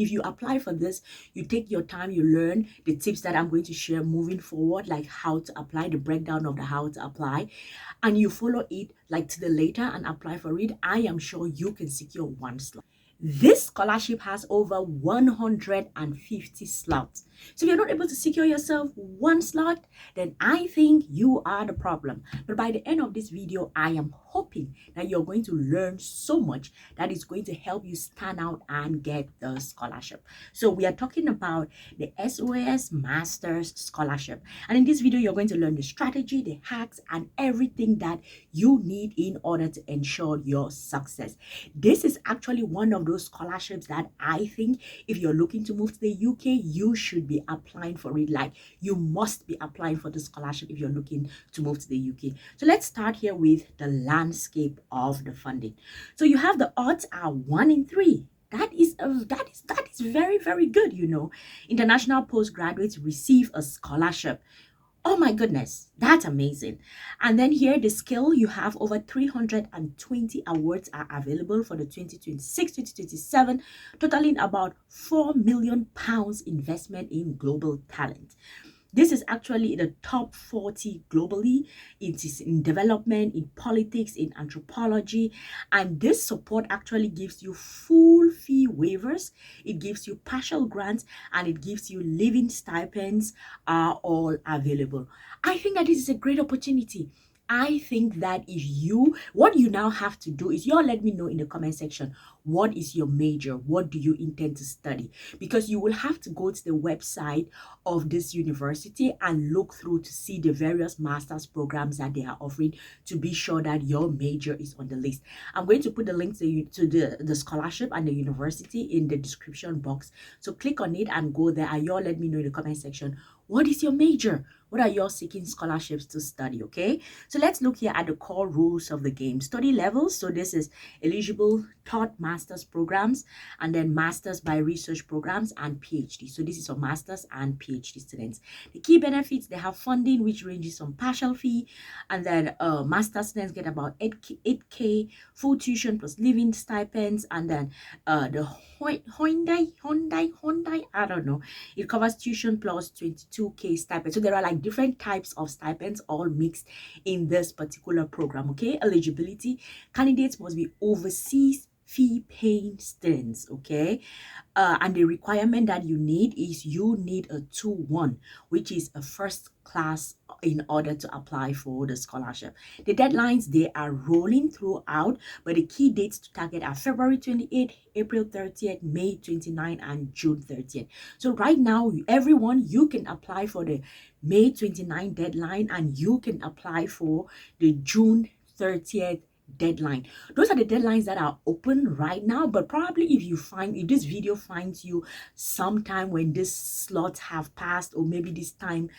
If you apply for this, you take your time, you learn the tips that I'm going to share moving forward, like how to apply, the breakdown of the how to apply, and you follow it like to the letter and apply for it, I am sure you can secure one slot. This scholarship has over 150 slots. So if you're not able to secure yourself one slot, then I think you are the problem. But by the end of this video, I am hoping that you're going to learn so much that is going to help you stand out and get the scholarship. So we are talking about the SOAS Masters Scholarship. And in this video, you're going to learn the strategy, the hacks, and everything that you need in order to ensure your success. This is actually one of those scholarships that I think if you're looking to move to the UK, you should be applying for it. Like, you must be applying for the scholarship if you're looking to move to the UK. So let's start here with the landscape of the funding. So you have the odds are 1 in 3. That is very, very good. You know, international postgraduates receive a scholarship. Oh my goodness, that's amazing. And then here, the scale, you have over 320 awards are available for the 2026-2027, totaling about £4 million investment in global talent. This is actually the top 40 globally. It is in development, in politics, in anthropology. And this support actually gives you full fee waivers. It gives you partial grants, and it gives you living stipends are all available. I think that this is a great opportunity. I think that what you now have to do is you all let me know in the comment section, what is your major? What do you intend to study? Because you will have to go to the website of this university and look through to see the various master's programs that they are offering to be sure that your major is on the list. I'm going to put the link to the scholarship and the university in the description box. So click on it and go there, and you all let me know in the comment section, what is your major? What are you seeking scholarships to study? Okay, so let's look here at the core rules of the game. Study levels. So this is eligible taught master's programs, and then masters by research programs, and PhD. So this is for masters and PhD students. The key benefits, they have funding which ranges from partial fee, and then master students get about 8K full tuition plus living stipends, and then the Hyundai, I don't know, it covers tuition plus 22K stipend. So there are like different types of stipends all mixed in this particular program. Okay, eligibility, candidates must be overseas fee paying students. Okay, and the requirement that you need is you need a 2-1, which is a first class, in order to apply for the scholarship. The deadlines, they are rolling throughout, but the key dates to target are February 28th, April 30th, May 29th, and June 30th. So right now, everyone, you can apply for the May 29th deadline, and you can apply for the June 30th deadline. Those are the deadlines that are open right now, but probably if this video finds you sometime when these slots have passed, or maybe this time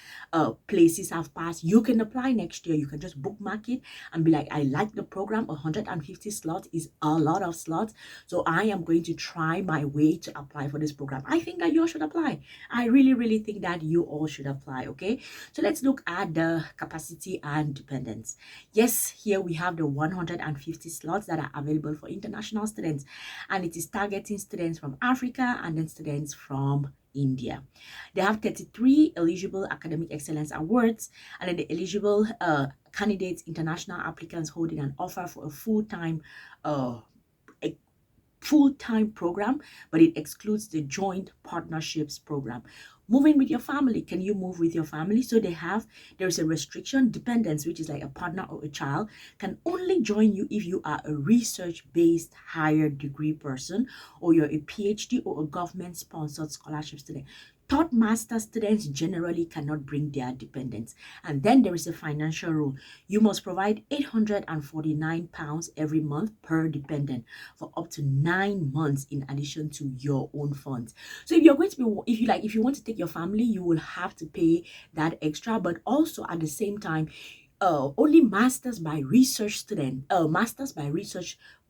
places have passed, you can apply next year. You can just bookmark it and be like, I like the program. 150 slots is a lot of slots, so I am going to try my way to apply for this program. I think that you all should apply. I really think that you all should apply. Okay, so let's look at the capacity and dependence. Yes, here we have the 150 slots that are available for international students, and it is targeting students from Africa and then students from India. They have 33 eligible academic excellence awards, and then the eligible candidates, international applicants holding an offer for a full-time program, but it excludes the joint partnerships program. Moving with your family, can you move with your family? So there's a restriction. Dependents, which is like a partner or a child, can only join you if you are a research-based higher degree person, or you're a PhD or a government-sponsored scholarship student. Taught master students generally cannot bring their dependents. And then there is a financial rule. You must provide £849 every month per dependent for up to 9 months in addition to your own funds. So if you're going to be, if you want to take your family, you will have to pay that extra. But also at the same time, only masters by research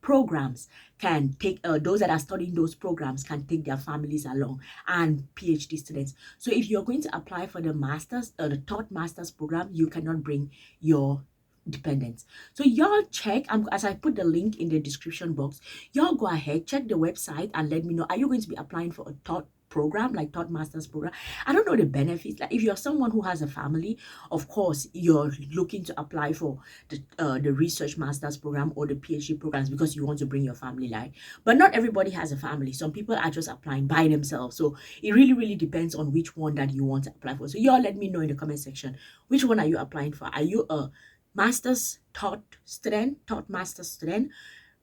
programs can take, those that are studying those programs can take their families along, and PhD students. So if you're going to apply for the masters, the taught masters program, you cannot bring your dependents. So y'all check, as I put the link in the description box, y'all go ahead, check the website and let me know, are you going to be applying for a taught program, like taught master's program? I don't know the benefits. Like if you're someone who has a family, of course you're looking to apply for the research master's program or the PhD programs because you want to bring your family, right? But not everybody has a family. Some people are just applying by themselves. So it really depends on which one that you want to apply for. So y'all let me know in the comment section, which one are you applying for? Are you a master's taught student, taught master's student,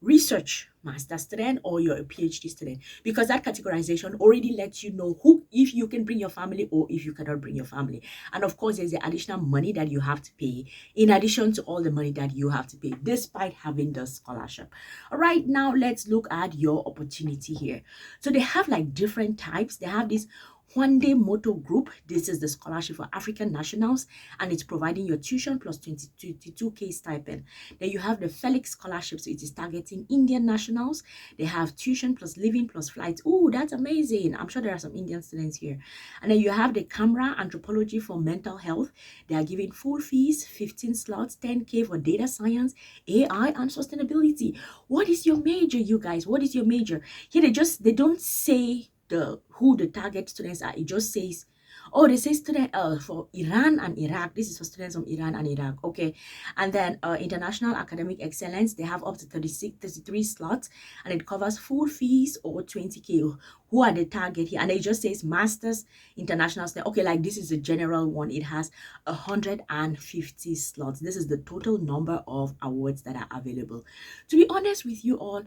research master student, or you're a PhD student? Because that categorization already lets you know who, if you can bring your family or if you cannot bring your family. And of course, there's the additional money that you have to pay in addition to all the money that you have to pay despite having the scholarship. All right, now let's look at your opportunity here. So they have like different types. They have this one day motto group. This is the scholarship for African nationals, and it's providing your tuition plus 22K stipend. Then you have the Felix scholarship, so it is targeting Indian nationals. They have tuition plus living plus flights. Oh, that's amazing. I'm sure there are some Indian students here. And then you have the Camera anthropology for mental health. They are giving full fees, 15 slots, 10K for data science, AI, and sustainability. What is your major, you guys? What is your major? Here they don't say who the target students are. It just says, oh, they say student for Iran and Iraq. This is for students from Iran and Iraq. Okay. And then international academic excellence, they have up to 33 slots, and it covers full fees or 20K. Who are the target here? And it just says masters international student. Okay, like this is a general one. It has 150 slots. This is the total number of awards that are available. To be honest with you all,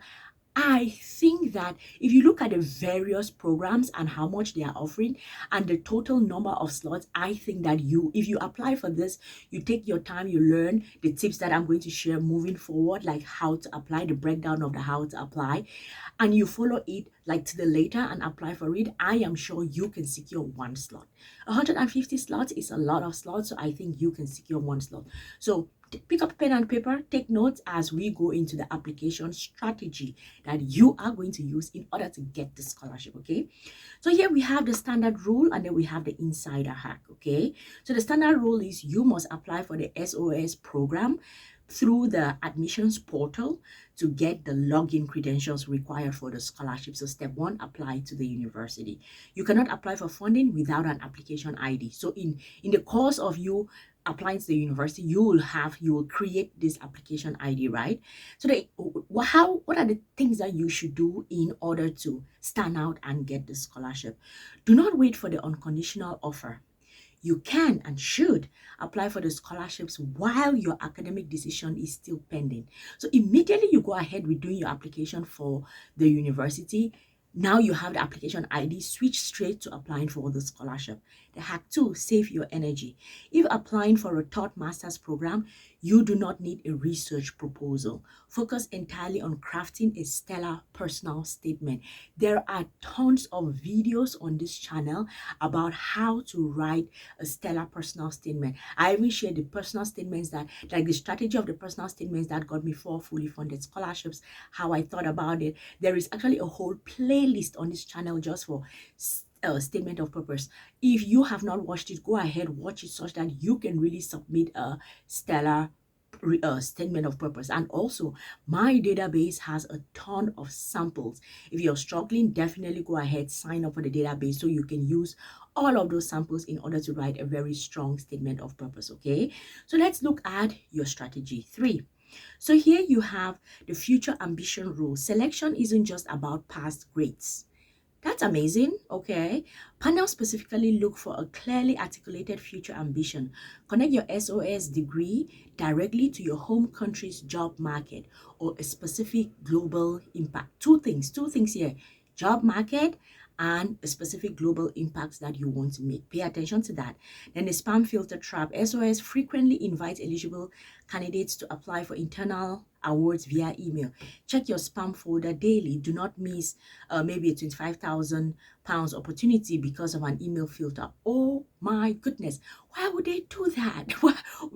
I think that if you look at the various programs and how much they are offering and the total number of slots, I think that if you apply for this, you take your time, you learn the tips that I'm going to share moving forward, like how to apply, the breakdown of the how to apply, and you follow it like to the later and apply for it, I am sure you can secure one slot. 150 slots is a lot of slots, so I think you can secure one slot. So pick up pen and paper, take notes as we go into the application strategy that you are going to use in order to get the scholarship. Okay, so here we have the standard rule and then we have the insider hack. Okay, so the standard rule is you must apply for the SOAS program through the admissions portal to get the login credentials required for the scholarship. So step one, apply to the university. You cannot apply for funding without an application ID. So in the course of you applying to the university, you will create this application ID, right? So what are the things that you should do in order to stand out and get the scholarship? Do not wait for the unconditional offer. You can and should apply for the scholarships while your academic decision is still pending. So immediately you go ahead with doing your application for the university. Now you have the application ID, switch straight to applying for the scholarship. The hack 2, save your energy. If applying for a taught master's program, you do not need a research proposal. Focus entirely on crafting a stellar personal statement. There are tons of videos on this channel about how to write a stellar personal statement. I even shared the personal statements that, like the strategy of the personal statements that got me 4 fully funded scholarships, how I thought about it. There is actually a whole playlist on this channel just for statement of purpose. If you have not watched it, go ahead, watch it such that you can really submit a stellar statement of purpose. And also my database has a ton of samples. If you're struggling, definitely go ahead, sign up for the database so you can use all of those samples in order to write a very strong statement of purpose. Okay, so let's look at your strategy 3. So here you have the future ambition rule. Selection isn't just about past grades. That's amazing. Okay. Panel specifically look for a clearly articulated future ambition. Connect your SOS degree directly to your home country's job market or a specific global impact. Two things here: job market and a specific global impact that you want to make. Pay attention to that. Then the spam filter trap. SOS frequently invites eligible candidates to apply for internal awards via email. Check your spam folder daily. Do not miss maybe a £25,000 opportunity because of an email filter. Oh my goodness, why would they do that?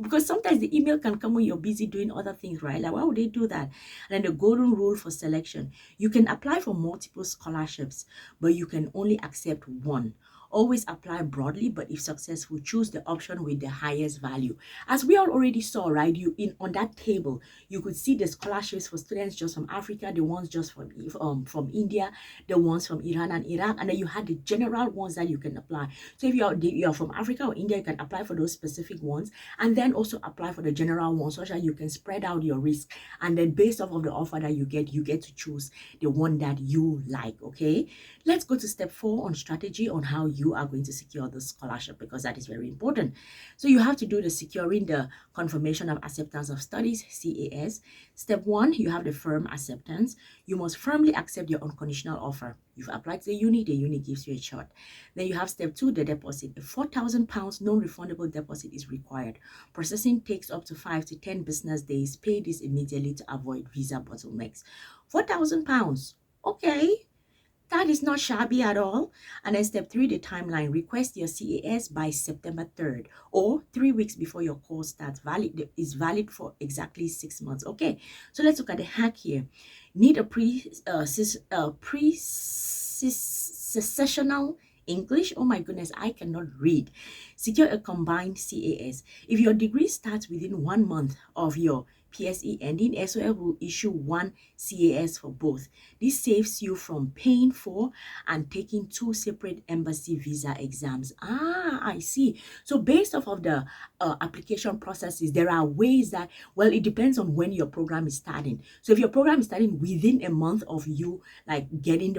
Because sometimes the email can come when you're busy doing other things, right? Like, why would they do that? And then the golden rule for selection: you can apply for multiple scholarships, but you can only accept one. Always apply broadly, but if successful, choose the option with the highest value. As we all already saw, right, on that table, you could see the scholarships for students just from Africa, the ones just from India, the ones from Iran and Iraq, and then you had the general ones that you can apply. So if you're from Africa or India, you can apply for those specific ones, and then also apply for the general ones, so that you can spread out your risk. And then based off of the offer that you get to choose the one that you like. Okay, let's go to step 4 on strategy on how you are going to secure the scholarship, because that is very important. So you have to do the securing the confirmation of acceptance of studies, CAS. Step 1, you have the firm acceptance. You must firmly accept your unconditional offer. You've applied to the uni gives you a shot. Then you have step 2, the deposit. A £4,000 non-refundable deposit is required. Processing takes up to 5 to 10 business days. Pay this immediately to avoid visa bottlenecks. £4,000. Okay, that is not shabby at all. And then step 3, the timeline. Request your CAS by September 3rd or 3 weeks before your course starts. Is valid for exactly 6 months. Okay, so let's look at the hack here. Need a pre-sessional English. Oh my goodness, I cannot read. Secure a combined CAS. If your degree starts within 1 month of your PSE ending, SOAS will issue one CAS for both. This saves you from paying for and taking 2 separate embassy visa exams. I see. So based off of the application processes, there are ways that, well, it depends on when your program is starting. So if your program is starting within a month of you like getting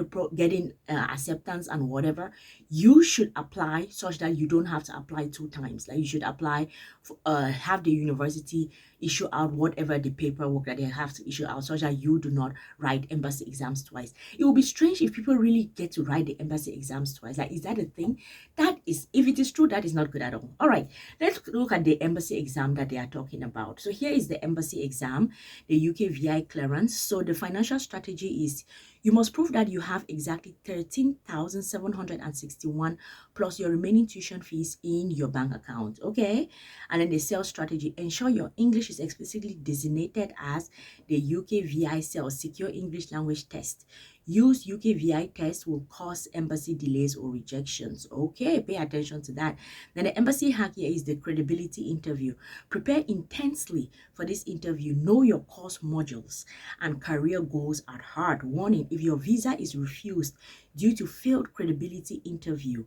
acceptance and whatever, you should apply such that you don't have to apply 2 times. Like you should apply for, have the university issue out whatever the paperwork that they have to issue out, such that you do not write embassy exams twice. It will be strange if people really get to write the embassy exams twice. Like, is that a thing? That is, if it is true, that is not good at all. All right, let's look at the embassy exam that they are talking about. So here is the embassy exam, the UKVI clearance. So the financial strategy is you must prove that you have exactly 13,761 plus your remaining tuition fees in your bank account. Okay, and then the sales strategy: ensure your English is explicitly designated as the UKVI sales secure English language test. Use UKVI test will cause embassy delays or rejections. Okay, pay attention to that. Then the embassy hack here is the credibility interview. Prepare intensely for this interview. Know your course modules and career goals at heart. Warning: if your visa is refused due to failed credibility interview,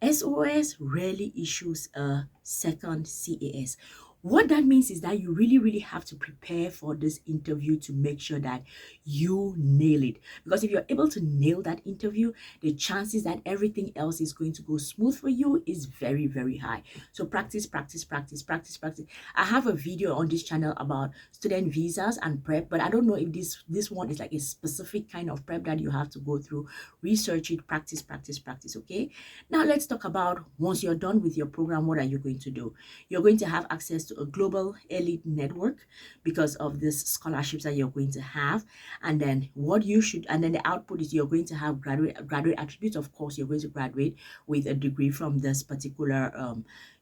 SOAS rarely issues a second CAS. What that means is that you really have to prepare for this interview to make sure that you nail it. Because if you're able to nail that interview, the chances that everything else is going to go smooth for you is very high. So practice. I have a video on this channel about student visas and prep, but I don't know if this one is like a specific kind of prep that you have to go through. Research it, practice. Okay, now let's talk about, once you're done with your program, what are you going to do? You're going to have access to a global elite network because of this scholarships that you're going to have. And then the output is you're going to have graduate attributes. Of course, you're going to graduate with a degree from this particular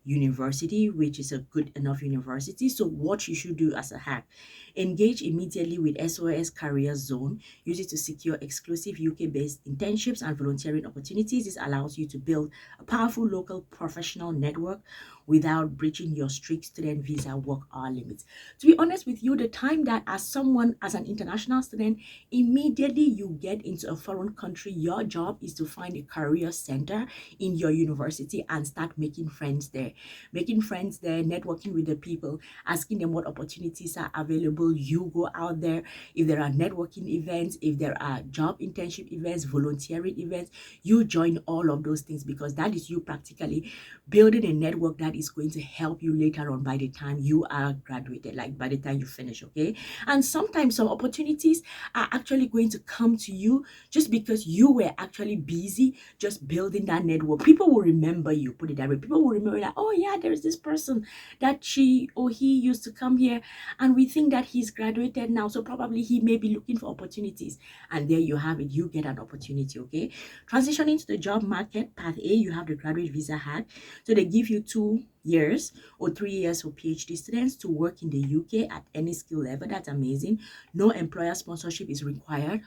university, which is a good enough university. So what you should do as a hack: engage immediately with SOAS Career Zone. Use it to secure exclusive UK-based internships and volunteering opportunities. This allows you to build a powerful local professional network without breaching your strict student visa work hour limits. To be honest with you, the time that as an international student, immediately you get into a foreign country, your job is to find a career center in your university and start making friends there. Networking with the people, asking them what opportunities are available. You go out there. If there are networking events, if there are job internship events, volunteering events, you join all of those things, because that is you practically building a network that is going to help you later on by the time you are graduated, like by the time you finish. Okay, and sometimes some opportunities are actually going to come to you just because you were actually busy just building that network. People will remember you, put it that way. People will remember that, oh yeah, there's this person that she or he used to come here, and we think that he's graduated now, so probably he may be looking for opportunities. And there you have it, you get an opportunity. Okay, transitioning to the job market, path A, you have the graduate visa hack. So they give you 2 years or 3 years for PhD students to work in the UK at any skill level. That's amazing. No employer sponsorship is required.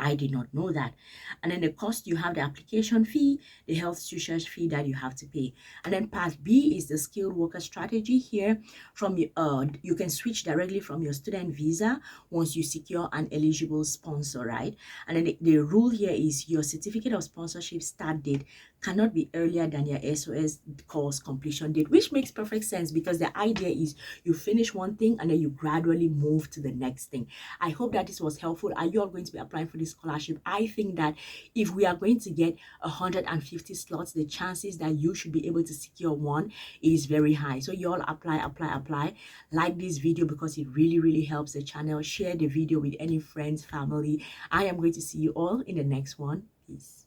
I did not know that. And then the cost, you have the application fee, the health tuition fee that you have to pay. And then part B is the skilled worker strategy. Here from you can switch directly from your student visa once you secure an eligible sponsor, right? And then the rule here is your certificate of sponsorship start date cannot be earlier than your SOS course completion date, which makes perfect sense because the idea is you finish one thing and then you gradually move to the next thing. I hope that this was helpful. Are you all going to be applying for this scholarship? I think that if we are going to get 150 slots, the chances that you should be able to secure one is very high. So you all apply. Like this video because it really helps the channel. Share the video with any friends, family. I am going to see you all in the next one. Peace.